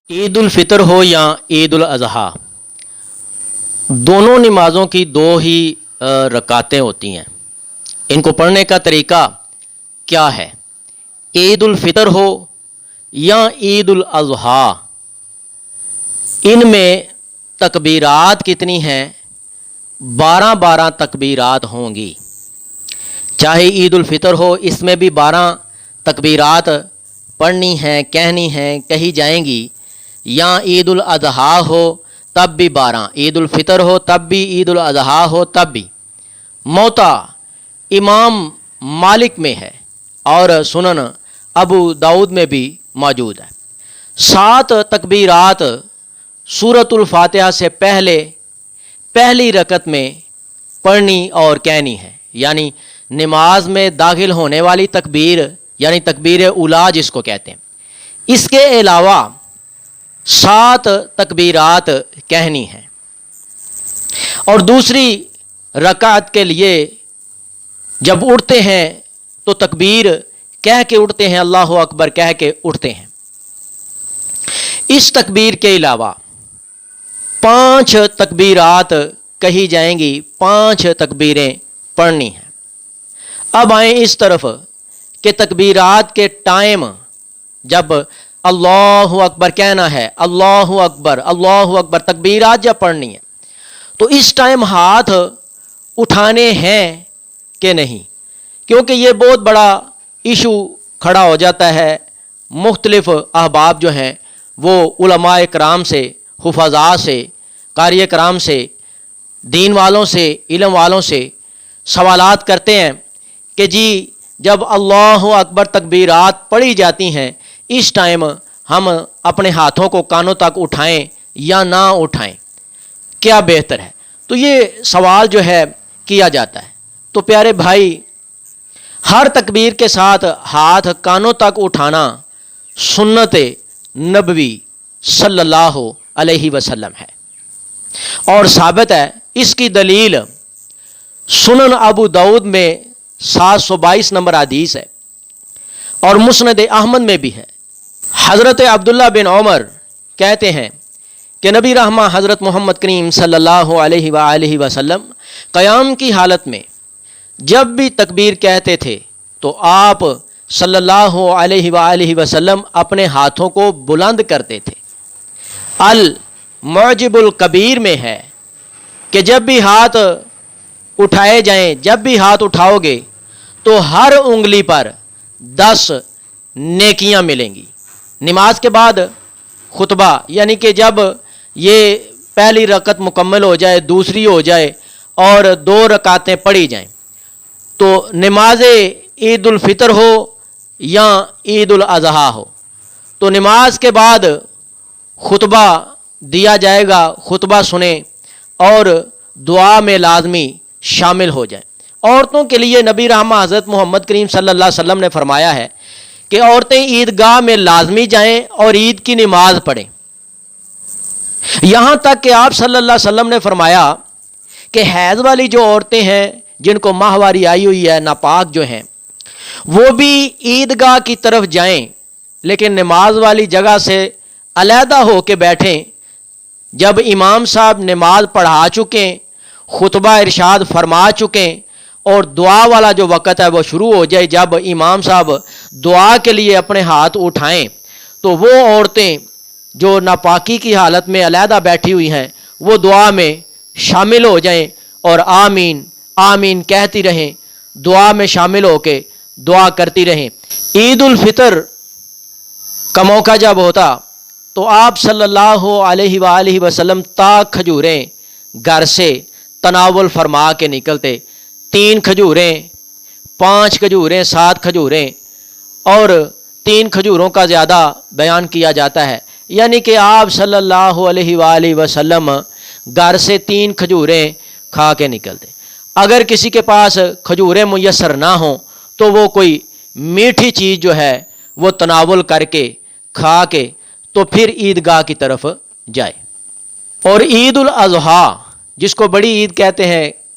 عید الفطر ہو یا عید الاضحیٰ، دونوں نمازوں کی دو ہی رکعتیں ہوتی ہیں۔ ان کو پڑھنے کا طریقہ کیا ہے؟ عید الفطر ہو یا عید الاضحیٰ، ان میں تکبیرات کتنی ہیں؟ 12 تکبیرات ہوں گی۔ چاہے عید الفطر ہو، اس میں بھی 12 تکبیرات پڑھنی ہیں، کہنی ہیں، کہی جائیں گی، یا عید الاضحیٰ ہو تب بھی 12، عید الفطر ہو تب بھی، عید الاضحیٰ ہو تب بھی۔ موطا امام مالک میں ہے اور سنن ابو داؤد میں بھی موجود ہے۔ 7 تکبیرات سورۃ الفاتحہ سے پہلی رکعت میں پڑھنی اور کہنی ہے، یعنی نماز میں داخل ہونے والی تکبیر، یعنی تکبیر اولیٰ جس کو کہتے ہیں۔ اس کے علاوہ 7 تکبیرات کہنی ہیں، اور دوسری رکعت کے لیے جب اٹھتے ہیں تو تکبیر کہہ کے اٹھتے ہیں، اللہ اکبر کہہ کے اٹھتے ہیں۔ اس تکبیر کے علاوہ 5 تکبیرات کہی جائیں گی، 5 تکبیریں پڑھنی ہیں۔ اب آئیں اس طرف کہ تکبیرات کے ٹائم جب اللہ اکبر کہنا ہے، اللہ اکبر تکبیرات جب پڑھنی ہے تو اس ٹائم ہاتھ اٹھانے ہیں کہ نہیں؟ کیونکہ یہ بہت بڑا ایشو کھڑا ہو جاتا ہے۔ مختلف احباب جو ہیں وہ علماء کرام سے، حفظاء سے، قاری کرام سے، دین والوں سے، علم والوں سے سوالات کرتے ہیں کہ جی جب اللہ اکبر تکبیرات پڑھی جاتی ہیں، اس ٹائم ہم اپنے ہاتھوں کو کانوں تک اٹھائیں یا نہ اٹھائیں، کیا بہتر ہے؟ تو یہ سوال جو ہے کیا جاتا ہے۔ تو پیارے بھائی، ہر تکبیر کے ساتھ ہاتھ کانوں تک اٹھانا سنت نبوی صلی اللہ علیہ وسلم ہے، اور ثابت ہے۔ اس کی دلیل سنن ابو داؤد میں 722 نمبر حدیث ہے، اور مسند احمد میں بھی ہے۔ حضرت عبداللہ بن عمر کہتے ہیں کہ نبی رحمہ حضرت محمد کریم صلی اللہ علیہ وآلہ وسلم قیام کی حالت میں جب بھی تکبیر کہتے تھے تو آپ صلی اللہ علیہ وآلہ وسلم اپنے ہاتھوں کو بلند کرتے تھے۔ المعجب الکبیر میں ہے کہ جب بھی ہاتھ اٹھائے جائیں، جب بھی ہاتھ اٹھاؤ گے تو ہر انگلی پر 10 نیکیاں ملیں گی۔ نماز کے بعد خطبہ، یعنی کہ جب یہ پہلی رکعت مکمل ہو جائے، دوسری ہو جائے اور 2 رکعتیں پڑھی جائیں، تو نماز عید الفطر ہو یا عید الاضحیٰ ہو، تو نماز کے بعد خطبہ دیا جائے گا، خطبہ سنیں اور دعا میں لازمی شامل ہو جائیں۔ عورتوں کے لیے نبی رحمہ حضرت محمد کریم صلی اللہ علیہ وسلم نے فرمایا ہے کہ عورتیں عیدگاہ میں لازمی جائیں اور عید کی نماز پڑھیں۔ یہاں تک کہ آپ صلی اللہ علیہ وسلم نے فرمایا کہ حیض والی جو عورتیں ہیں، جن کو ماہواری آئی ہوئی ہے، ناپاک جو ہیں، وہ بھی عیدگاہ کی طرف جائیں، لیکن نماز والی جگہ سے علیحدہ ہو کے بیٹھیں۔ جب امام صاحب نماز پڑھا چکیں، خطبہ ارشاد فرما چکیں اور دعا والا جو وقت ہے وہ شروع ہو جائے، جب امام صاحب دعا کے لیے اپنے ہاتھ اٹھائیں تو وہ عورتیں جو ناپاکی کی حالت میں علیحدہ بیٹھی ہوئی ہیں وہ دعا میں شامل ہو جائیں اور آمین آمین کہتی رہیں، دعا میں شامل ہو کے دعا کرتی رہیں۔ عید الفطر کا موقع جب ہوتا تو آپ صلی اللہ علیہ وآلہ وسلم تا کھجوریں گھر سے تناول فرما کے نکلتے، 3 کھجوریں، 5 کھجوریں، 7 کھجوریں، اور 3 کھجوروں کا زیادہ بیان کیا جاتا ہے، یعنی کہ آپ صلی اللہ علیہ وآلہ وسلم گھر سے 3 کھجوریں کھا کے نکلتے۔ اگر کسی کے پاس کھجوریں میسر نہ ہوں تو وہ کوئی میٹھی چیز جو ہے وہ تناول کر کے کھا کے تو پھر عیدگاہ کی طرف جائے۔ اور عید الاضحیٰ جس کو بڑی عید کہتے ہیں،